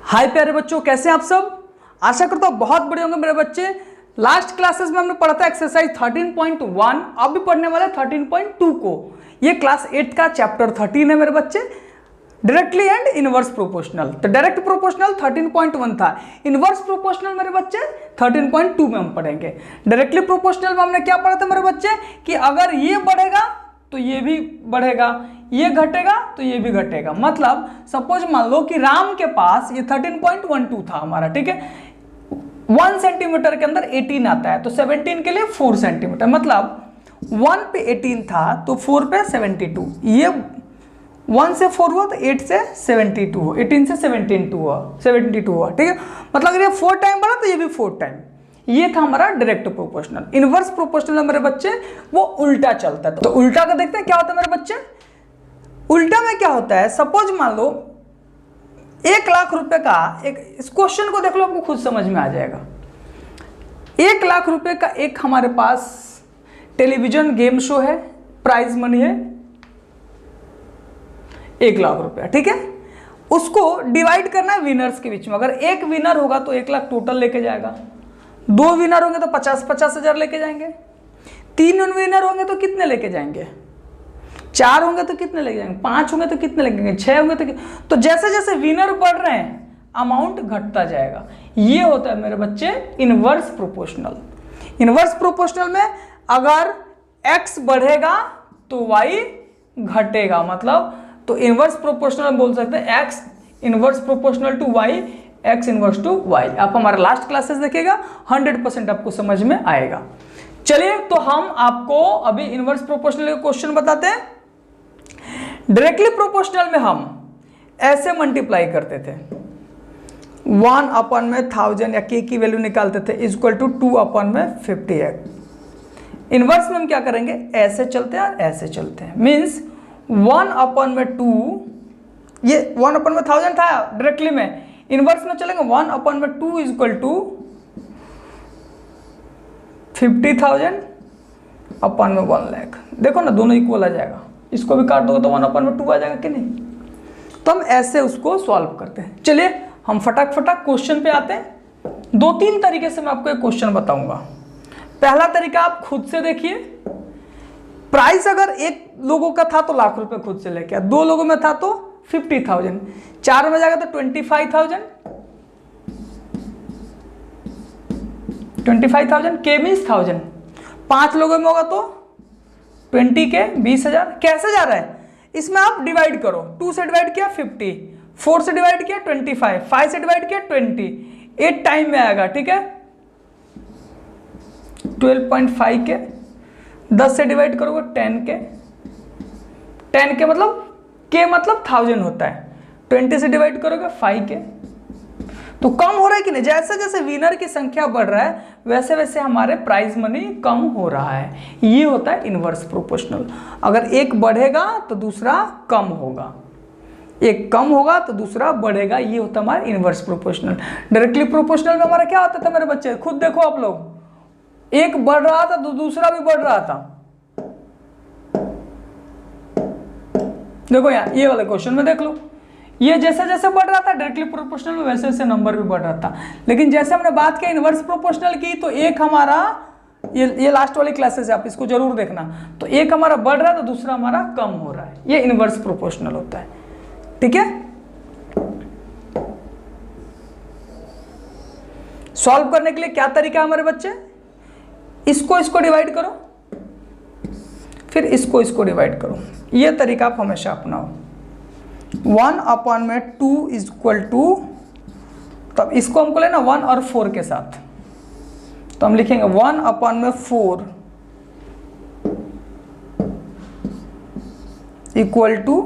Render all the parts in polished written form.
हाय प्यारे बच्चों, कैसे हैं आप सब। आशा करता हूँ बहुत बढ़िया होंगे मेरे बच्चे। लास्ट क्लासेस में हमने पढ़ा था एक्सरसाइज 13.1, अब भी पढ़ने वाले 13.2 को। ये क्लास 8 का चैप्टर 13 है मेरे बच्चे, डायरेक्टली एंड इनवर्स प्रोपोर्शनल। तो डायरेक्ट प्रोपोर्शनल 13.1 था, इनवर्स प्रोपोर्शनल मेरे बच्चे 13.2 में हम पढ़ेंगे। डायरेक्टली प्रोपोर्शनल में हमने क्या पढ़ा था मेरे बच्चे कि अगर ये बढ़ेगा तो ये भी बढ़ेगा, ये घटेगा तो ये भी घटेगा। मतलब सपोज मान लो कि राम के पास ये 13.12 था हमारा, ठीक है। 1 सेंटीमीटर के अंदर 18 आता है, तो 17 के लिए 4 सेंटीमीटर, मतलब 1 पे 18 था तो 4 पे 72। ये 1 से 4 हुआ तो 8 से 72 हुआ, 18 से 72 हुआ, ठीक है। मतलब अगर ये 4 टाइम बढ़ा तो ये भी 4 टाइम। ये था हमारा डायरेक्ट प्रोपोर्शनल। इनवर्स प्रोपोर्शनल में मेरे बच्चे वो उल्टा चलता है। तो उल्टा का देखते हैं क्या होता है मेरे बच्चे। उल्टा में क्या होता है, सपोज मान लो 1 लाख रुपए का इस क्वेश्चन को देख लो, आपको खुद समझ में आ जाएगा। 1 लाख रुपए का एक हमारे पास टेलीविजन गेम शो है, प्राइज मनी है 1 लाख रुपया, ठीक है। उसको डिवाइड करना है विनर्स के बीच में। अगर एक विनर होगा तो 1 लाख टोटल लेके जाएगा, 2 विनर होंगे तो 50-50 हजार लेके जाएंगे, 3 विनर होंगे तो कितने लेके जाएंगे, 4 होंगे तो कितने लेके जाएंगे, 5 होंगे तो कितने लेके जाएंगे, 6 होंगे तो जैसे जैसे विनर बढ़ रहे हैं अमाउंट घटता जाएगा। ये होता है मेरे बच्चे इनवर्स प्रोपोर्शनल। इनवर्स प्रोपोर्शनल में अगर x बढ़ेगा तो y घटेगा, मतलब तो इनवर्स प्रोपोर्शनल बोल सकते हैं x inverse proportional to y, x inverse to y। आप हमारा लास्ट क्लासेस देखिएगा, 100% आपको समझ में आएगा। चलिए तो हम आपको अभी इनवर्स प्रोपोर्शनल का क्वेश्चन बताते हैं। डायरेक्टली प्रोपोर्शनल में हम ऐसे मल्टीप्लाई करते थे, 1 अपन में 1000 या k की वैल्यू निकालते थे इक्वल टू 2 अपन में 50x। इनवर्स में हम क्या करेंगे, ऐसे चलते हैं और ऐसे चलते हैं। मीन्स 1 अपन में 2, ये 1 अपन में 1000 था डायरेक्टली में, इनवर्स में चलेंगे 1 अपन में 2 इक्वल टू 50,000 अपन में 1 लाख। देखो ना दोनों इक्वल आ जाएगा, इसको भी काट दोगे तो 1 अपन में 2 आ जाएगा कि नहीं। तो हम ऐसे उसको सॉल्व करते हैं। चलिए हम फटाक क्वेश्चन पे आते हैं। 2-3 तरीके से मैं आपको एक क्वेश्चन बताऊंगा। पहला तरीका आप खुद से देखिए। प्राइस अगर 1 लोगों का था तो लाख रुपए खुद से लेके, 2 लोगों में था तो 50,000, 4 में जाएगा तो 25,000, 25,000 के मीन्स 1000, 5 लोगों में होगा तो 20 के 20,000। कैसे जा रहा है, इसमें आप डिवाइड करो। 2 से डिवाइड किया 50, 4 से डिवाइड किया 25, 5 से डिवाइड किया 20, 8 टाइम में आएगा, ठीक है। 12.5 के 10 से डिवाइड करोगे 10 के मतलब के मतलब 1000 होता है, 20 से डिवाइड करोगे 5 के। तो कम हो रहा है कि नहीं, जैसे जैसे विनर की संख्या बढ़ रहा है वैसे वैसे हमारे प्राइज मनी कम हो रहा है। ये होता है इनवर्स प्रोपोर्शनल। अगर एक बढ़ेगा तो दूसरा कम होगा, एक कम होगा तो दूसरा बढ़ेगा। ये होता है हमारा इनवर्स प्रोपोर्शनल। डायरेक्टली प्रोपोर्शनल में हमारा क्या होता था मेरे बच्चे, खुद देखो आप लोग, एक बढ़ रहा था तो दूसरा भी बढ़ रहा था। देखो यहाँ ये वाले क्वेश्चन में देख लो, ये जैसे जैसे बढ़ रहा था डायरेक्टली प्रोपोर्शनल में वैसे वैसे नंबर भी बढ़ रहा था। लेकिन जैसे हमने बात किया इनवर्स प्रोपोर्शनल की, तो एक हमारा ये लास्ट वाली क्लासेस है, आप इसको जरूर देखना। तो एक हमारा बढ़ रहा है तो दूसरा हमारा कम हो रहा है, ये इनवर्स प्रोपोर्शनल होता है, ठीक है। सॉल्व करने के लिए क्या तरीका है हमारे बच्चे, इसको डिवाइड करो, फिर इसको डिवाइड करो। ये तरीका आप हमेशा अपनाओ। 1 अपन में 2 इक्वल टू, तब इसको हमको लेना 1 और 4 के साथ, तो हम लिखेंगे 1 अपन में 4 इक्वल टू,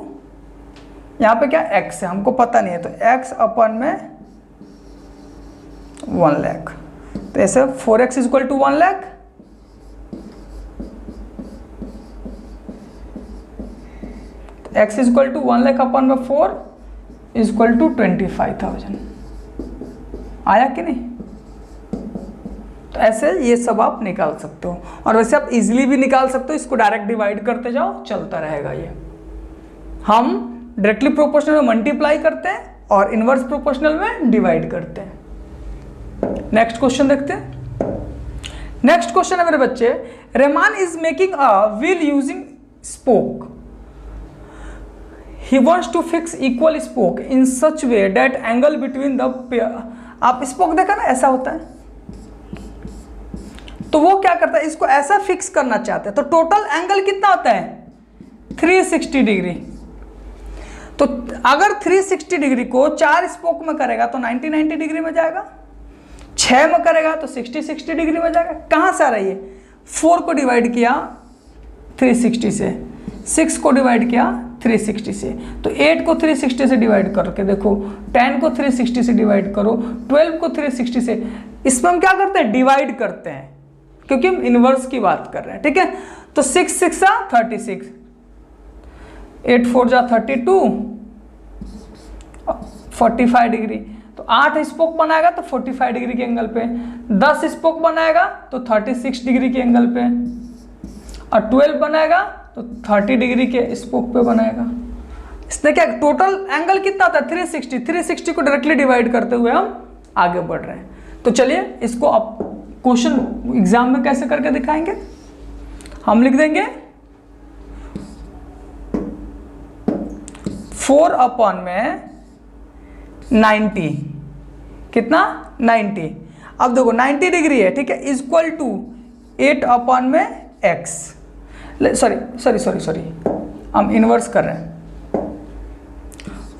यहाँ पे क्या x है हमको पता नहीं है, तो x अपन में 1 लाख। तो ऐसे 4x equal to 1 lakh, x equal to 1 lakh अपन में 4 इक्वल टू 25,000। आया कि नहीं। तो ऐसे ये सब आप निकाल सकते हो, और वैसे आप इजीली भी निकाल सकते हो। इसको डायरेक्ट डिवाइड करते जाओ, चलता रहेगा ये। हम डायरेक्टली प्रोपोर्शनल में मल्टीप्लाई करते हैं और इनवर्स प्रोपोर्शनल में डिवाइड करते हैं। नेक्स्ट क्वेश्चन देखते हैं। नेक्स्ट क्वेश्चन है मेरे बच्चे, Rahman is making a wheel using spoke, he wants to fix equal spoke in such way that angle between the pair, आप स्पोक देखा ना ऐसा होता है, तो वो क्या करता है, इसको ऐसा फिक्स करना चाहते हैं, तो टोटल एंगल कितना होता है 360 डिग्री। तो अगर 360 डिग्री को 4 स्पोक में करेगा तो 90 डिग्री में जाएगा, 6 में करेगा तो 60 डिग्री में जाएगा। कहाँ से आ रही है, 4 को डिवाइड किया 360 से, 6 को डिवाइड किया 360 से, तो 8 को 360 से डिवाइड करके देखो, 10 को 360 से डिवाइड करो, 12 को 360 से, इसमें हम क्या करते हैं डिवाइड करते हैं क्योंकि हम इनवर्स की बात कर रहे हैं, ठीक है। तो 6 6 36, 8 4 जा 32, 45 डिग्री, तो 8 स्पोक बनाएगा तो 45 डिग्री के एंगल पे, 10 स्पोक बनाएगा तो 36 डिग्री के एंगल पे, और 12 बनाएगा तो 30 डिग्री के स्पोक पे बनाएगा। इसने क्या टोटल एंगल कितना होता है 360 को डायरेक्टली डिवाइड करते हुए हम आगे बढ़ रहे हैं। तो चलिए इसको अब क्वेश्चन एग्जाम में कैसे करके दिखाएंगे, हम लिख देंगे 4/90, कितना 90, अब देखो 90 डिग्री है, ठीक है, इक्वल टू 8/x, सॉरी हम इन्वर्स कर रहे हैं,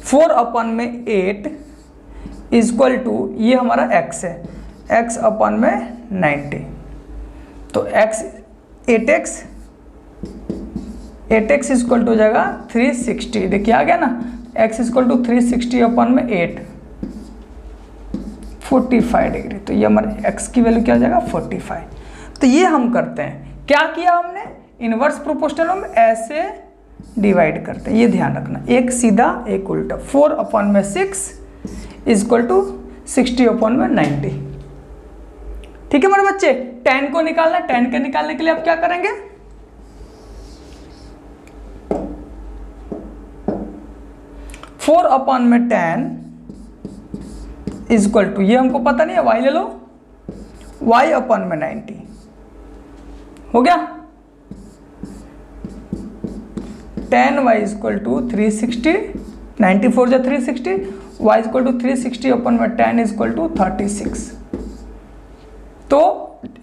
4/8 इक्वल टू ये हमारा x है, x/90, तो x 8x इक्वल टू हो जाएगा 360, देखिए आ गया ना, x इक्वल टू 360/8, 45 डिग्री, तो ये हमारे x की वैल्यू क्या हो जाएगा 45। तो ये हम करते हैं, क्या किया हमने, इनवर्स प्रोपोर्शनल में ऐसे डिवाइड करते हैं, ये ध्यान रखना, एक सीधा एक उल्टा, 4/6 इक्वल टू 60/90, ठीक है मेरे बच्चे। 10 को निकालना, 10 के निकालने के लिए आप क्या करेंगे, 4/10 इक्वल टू, ये हमको पता नहीं है, y ले लो, y/90 हो गया, 10y इक्वल टू 360, 94 जा 360, y equal to 360/10 equal to 36। तो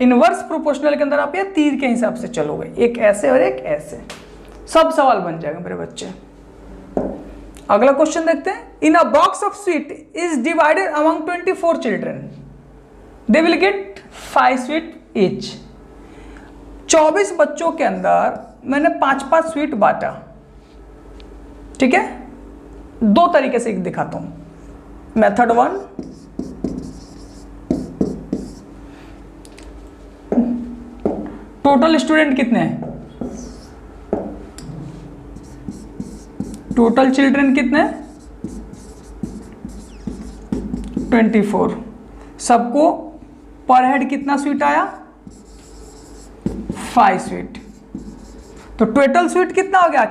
इनवर्स प्रोपोर्शनल के अंदर आप ये तीर के हिसाब से चलोगे, एक ऐसे और एक ऐसे, सब सवाल बन जाएगा मेरे बच्चे। अगला क्वेश्चन देखते हैं, in a box of sweet is divided among 24 children, they will get 5 sweet each. 24 बच्चों के अंदर मैंने 5-5 स्वीट बांटा, ठीक है, दो तरीके से दिखाता हूं, मेथड 1, टोटल स्टूडेंट कितने हैं, टोटल चिल्ड्रन कितने, 24, सबको पर हेड कितना स्वीट आया 5 स्वीट, तो टोटल स्वीट कितना हो गया,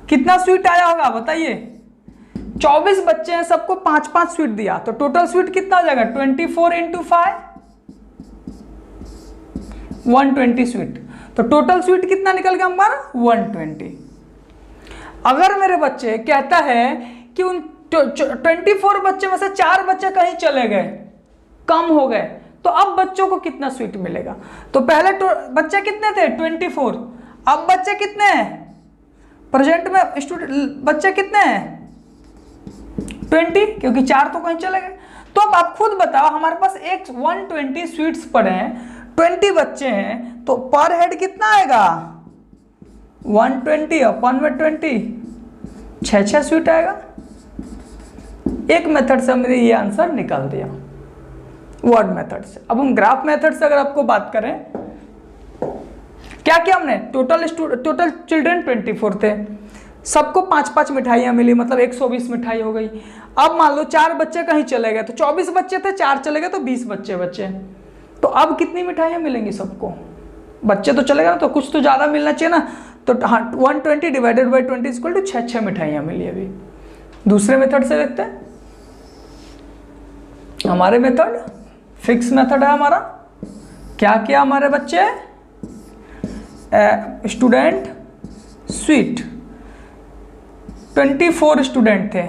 कितना स्वीट आया होगा बताइए, 24 बच्चे हैं, सबको 5-5 स्वीट दिया, तो टोटल स्वीट कितना हो जाएगा 24 × 5, 120 स्वीट, तो टोटल स्वीट कितना निकल गया हमारा 120। अगर मेरे बच्चे कहता है कि उन 24 बच्चे में से 4 बच्चे कहीं चले गए, कम हो गए, तो अब बच्चों को कितना स्वीट मिलेगा, तो पहले बच्चे कितने थे 24, अब बच्चे कितने हैं प्रेजेंट में, स्टूडेंट बच्चे कितने हैं 20, क्योंकि 4 तो कहीं चले गए। तो अब आप खुद बताओ, हमारे पास एक 120 स्वीट्स पड़े हैं, 20 बच्चे हैं, तो पर हेड कितना आएगा 120/20, 6 स्वीट आएगा। एक मेथड से हमने ये आंसर निकाल दिया, वर्ड मेथड से। अब हम ग्राफ मेथड से अगर आपको बात करें, क्या किया हमने, टोटल चिल्ड्रन 24 थे, सबको 5-5 मिठाइयाँ मिली, मतलब 120 मिठाई हो गई। अब मान लो 4 बच्चे कहीं चले गए, तो 24 बच्चे थे, 4 चले गए तो 20 बच्चे बचे, तो अब कितनी मिठाइयाँ मिलेंगी सबको, बच्चे तो चले गए ना, तो कुछ तो ज़्यादा मिलना चाहिए ना, तो 120 डिवाइडेड बाई 20 इक्वल टू 6 मिठाइयाँ मिली अभी। दूसरे मेथड से देखते हैं। हमारे मेथड फिक्स मेथड है हमारा। क्या किया हमारे बच्चे, स्टूडेंट स्वीट 24 स्टूडेंट थे,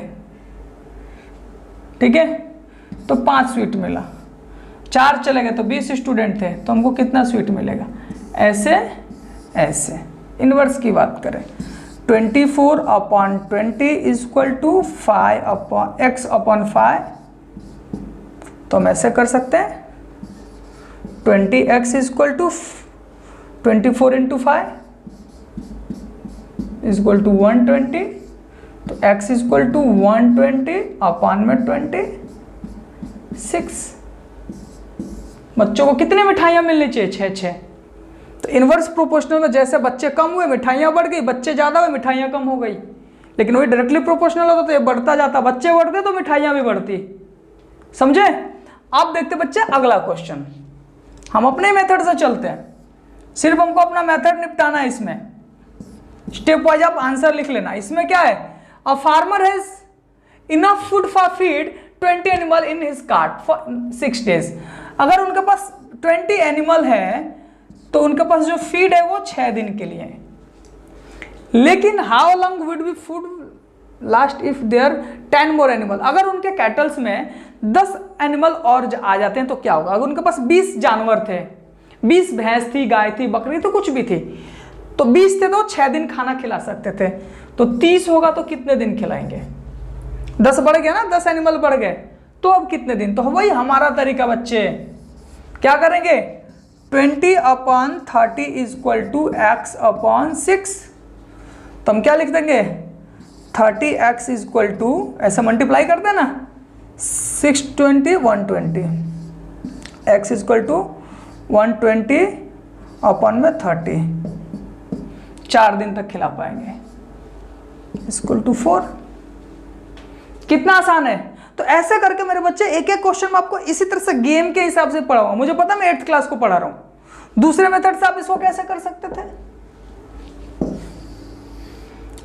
ठीक है, तो 5 स्वीट मिला। 4 चले गए तो 20 स्टूडेंट थे, तो हमको कितना स्वीट मिलेगा। ऐसे ऐसे इनवर्स की बात करें, 24/20 इक्वल टू 5x/5, तो हम ऐसे कर सकते हैं 20x equal to 24 × 5 equal to 120, तो x इक्वल टू 120/26। बच्चों को कितनी मिठाइयाँ मिलनी चाहिए, 6। तो इनवर्स प्रोपोर्शनल में जैसे बच्चे कम हुए मिठाइयाँ बढ़ गई, बच्चे ज़्यादा हुए मिठाइयाँ कम हो गई। लेकिन वही डायरेक्टली प्रोपोर्शनल होता तो ये बढ़ता जाता, बच्चे बढ़ते तो मिठाइयाँ भी बढ़ती। समझे। अब देखते बच्चे अगला क्वेश्चन। हम अपने मेथड से चलते हैं, सिर्फ हमको अपना मेथड निपटाना है। इसमें स्टेप वाइज आप आंसर लिख लेना। इसमें क्या है, a farmer has enough food for feed 20 animal in his cart for 6 days। अगर उनके पास 20 एनिमल है तो उनके पास जो फीड है वो 6 दिन के लिए है। लेकिन how long would be food last if there 10 more animal. अगर उनके कैटल्स में 10 एनिमल और आ जाते हैं तो क्या होगा। अगर उनके पास 20 जानवर थे, 20 भैंस थी, गाय थी, बकरी तो कुछ भी थी, तो 20 थे तो 6 दिन खाना खिला सकते थे। तो 30 होगा तो कितने दिन खिलाएंगे। 10 बढ़ गया ना, 10 एनिमल बढ़ गए, तो अब कितने दिन। तो वही हमारा तरीका बच्चे, क्या करेंगे 20/30 इक्वल टू x/6। तो हम क्या लिख देंगे 30x इक्वल टू, ऐसा मल्टीप्लाई करते हैं ना, 620 120, x इक्वल टू 120/30, 4 दिन तक खिला पाएंगे, इक्वल टू 4। कितना आसान है। तो ऐसे करके मेरे बच्चे एक एक क्वेश्चन में आपको इसी तरह से गेम के हिसाब से पढ़ाऊंगा। मुझे पता मैं 8th क्लास को पढ़ा रहा हूं। दूसरे मेथड से आप इसको कैसे कर सकते थे,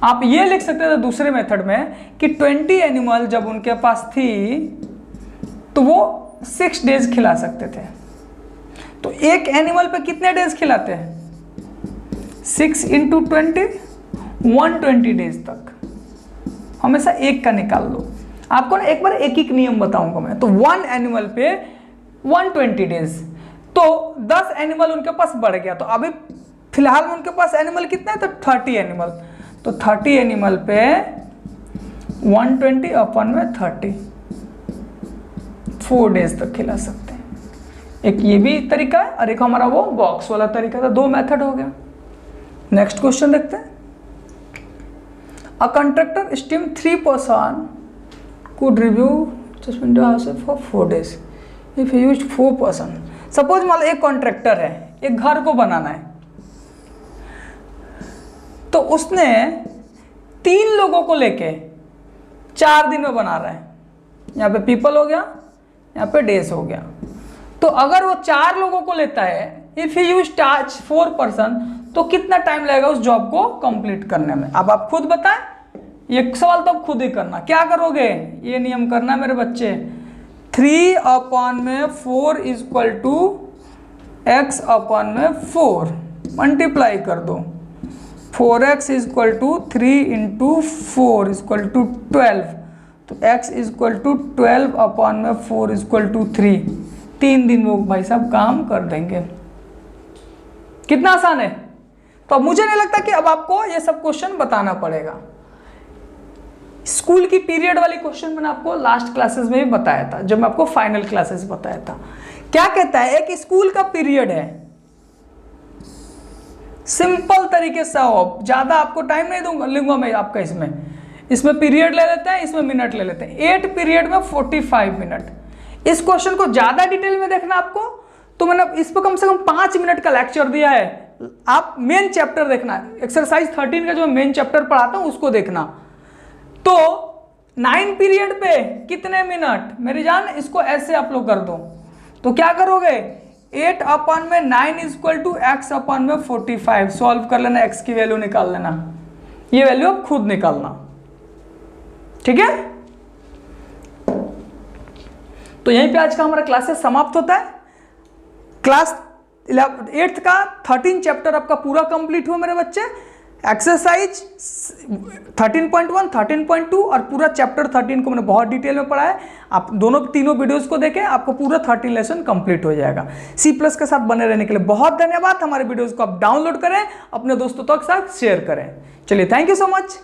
आप ये लिख सकते थे दूसरे मेथड में कि 20 एनिमल जब उनके पास थी तो वो 6 days खिला सकते थे। तो एक एनिमल पे कितने डेज खिलाते हैं, 6 × 20 120 days तक। हमेशा एक का निकाल लो। आपको ना एक बार एक एक नियम बताऊंगा मैं। तो 1 एनिमल पे 120 days, तो 10 एनिमल उनके पास बढ़ गया। तो अभी फिलहाल में उनके पास एनिमल कितना है, तो 30 एनिमल। तो 30 एनिमल पे 120/30, 4 days तक खिला सकते हैं। एक ये भी तरीका है और एक हमारा वो बॉक्स वाला तरीका था। 2 मेथड हो गया। नेक्स्ट क्वेश्चन देखते हैं। अ contractor steam 3 person could review just window house for 4 days if he used 4 person। Suppose मान लो एक कॉन्ट्रैक्टर है, एक घर को बनाना है, तो उसने 3 लोगों को लेके 4 दिन में बना रहा है। यहाँ पे पीपल हो गया, यहाँ पे डेज हो गया। तो अगर वो 4 लोगों को लेता है, इफ ही यूज 4 person, तो कितना टाइम लगेगा उस जॉब को कंप्लीट करने में। अब आप खुद बताएं, ये सवाल तो आप खुद ही करना। क्या करोगे, ये नियम करना मेरे बच्चे, 3/4 इक्वल टू x/4 मल्टीप्लाई कर दो। 4x equal to 3 × 4 equal to 12, तो x equal to 12/4 equal to 3। 3 दिन वो भाई साहब काम कर देंगे। कितना आसान है। तो अब मुझे नहीं लगता कि अब आपको ये सब क्वेश्चन बताना पड़ेगा। स्कूल की पीरियड वाली क्वेश्चन मैंने आपको लास्ट क्लासेस में भी बताया था, जब मैं आपको फाइनल क्लासेस बताया था। क्या कहता है कि स्कूल का पीरियड है, सिंपल तरीके से हो, ज्यादा आपको टाइम नहीं दूंगा लूंगा मैं आपका। इसमें पीरियड ले लेते हैं, इसमें मिनट ले लेते हैं। 8 पीरियड में 45 मिनट। इस क्वेश्चन को ज्यादा डिटेल में देखना आपको, तो मैंने इस पर कम से कम 5 मिनट का लेक्चर दिया है। आप मेन चैप्टर देखना, एक्सरसाइज 13 का जो मेन चैप्टर पढ़ाता हूं उसको देखना। तो 9 पीरियड पे कितने मिनट मेरी जान, इसको ऐसे आप लोग कर दो। तो क्या करोगे, 8/9 इक्वल टू x/45 सॉल्व कर लेना, x की वैल्यू निकाल लेना। ये वैल्यू आप खुद निकालना, ठीक है, तो यहीं पे आज का हमारा क्लासेस समाप्त होता है। क्लास 8th का 13 चैप्टर आपका पूरा कंप्लीट हुआ मेरे बच्चे। एक्सरसाइज 13.1, 13.2 और पूरा चैप्टर 13 को मैंने बहुत डिटेल में पढ़ा है। आप तीनों वीडियोस को देखें, आपको पूरा 13 लेसन कंप्लीट हो जाएगा। C+ के साथ बने रहने के लिए बहुत धन्यवाद। हमारे वीडियोस को आप डाउनलोड करें, अपने दोस्तों तक साथ शेयर करें। चलिए, थैंक यू सो मच।